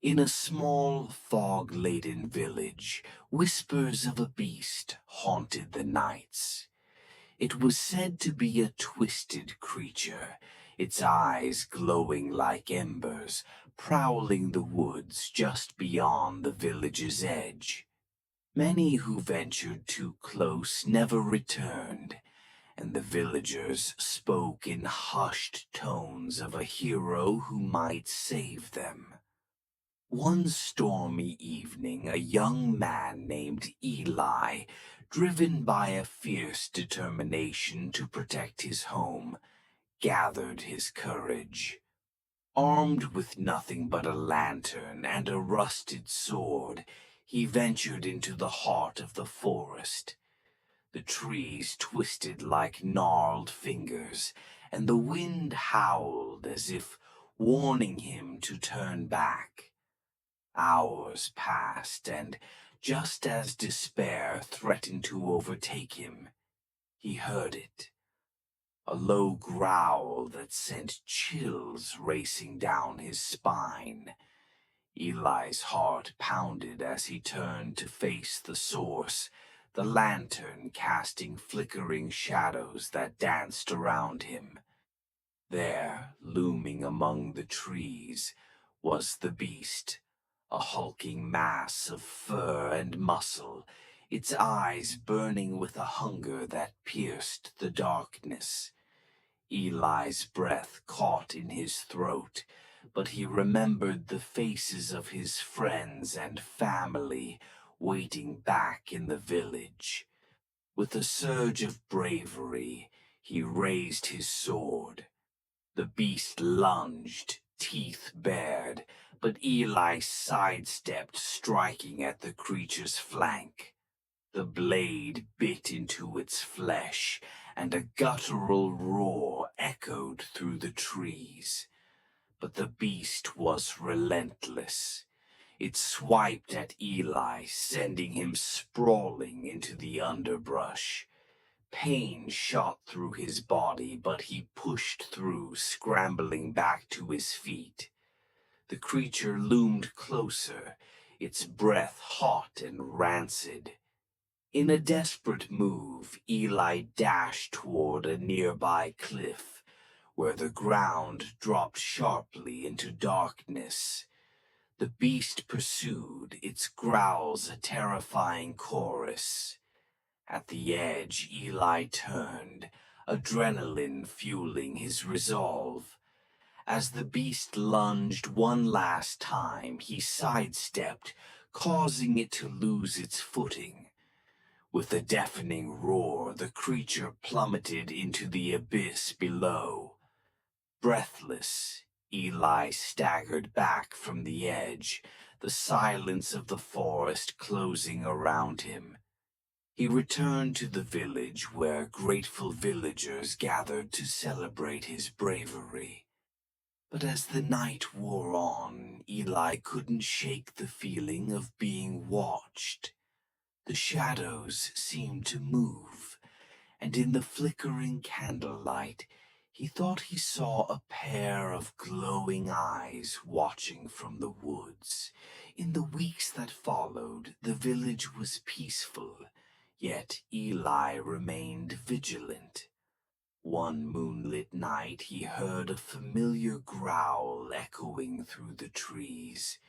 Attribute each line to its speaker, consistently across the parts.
Speaker 1: In a small, fog-laden village, whispers of a beast haunted the nights. It was said to be a twisted creature, its eyes glowing like embers, prowling the woods just beyond the village's edge. Many who ventured too close never returned, and the villagers spoke in hushed tones of a hero who might save them. One stormy evening, a young man named Eli, driven by a fierce determination to protect his home, gathered his courage. Armed with nothing but a lantern and a rusted sword, he ventured into the heart of the forest. The trees twisted like gnarled fingers, and the wind howled as if warning him to turn back. Hours passed, and just as despair threatened to overtake him, he heard it. A low growl that sent chills racing down his spine. Eli's heart pounded as he turned to face the source, the lantern casting flickering shadows that danced around him. There, looming among the trees, was the beast, a hulking mass of fur and muscle, its eyes burning with a hunger that pierced the darkness. Eli's breath caught in his throat, but he remembered the faces of his friends and family waiting back in the village. With a surge of bravery, he raised his sword. The beast lunged, teeth bared, but Eli sidestepped, striking at the creature's flank. The blade bit into its flesh, and a guttural roar echoed through the trees. But the beast was relentless. It swiped at Eli, sending him sprawling into the underbrush. Pain shot through his body, but he pushed through, scrambling back to his feet. The creature loomed closer, its breath hot and rancid. In a desperate move, Eli dashed toward a nearby cliff, where the ground dropped sharply into darkness. The beast pursued, its growls a terrifying chorus. At the edge, Eli turned, adrenaline fueling his resolve. As the beast lunged one last time, he sidestepped, causing it to lose its footing. With a deafening roar, the creature plummeted into the abyss below. Breathless, Eli staggered back from the edge, the silence of the forest closing around him. He returned to the village where grateful villagers gathered to celebrate his bravery. But as the night wore on, Eli couldn't shake the feeling of being watched. The shadows seemed to move, and in the flickering candlelight, he thought he saw a pair of glowing eyes watching from the woods. In the weeks that followed, the village was peaceful, yet Eli remained vigilant. One moonlit night, he heard a familiar growl echoing through the trees.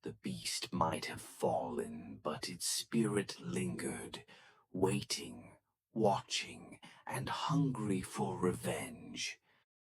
Speaker 1: The beast might have fallen, but its spirit lingered, waiting, watching, and hungry for revenge.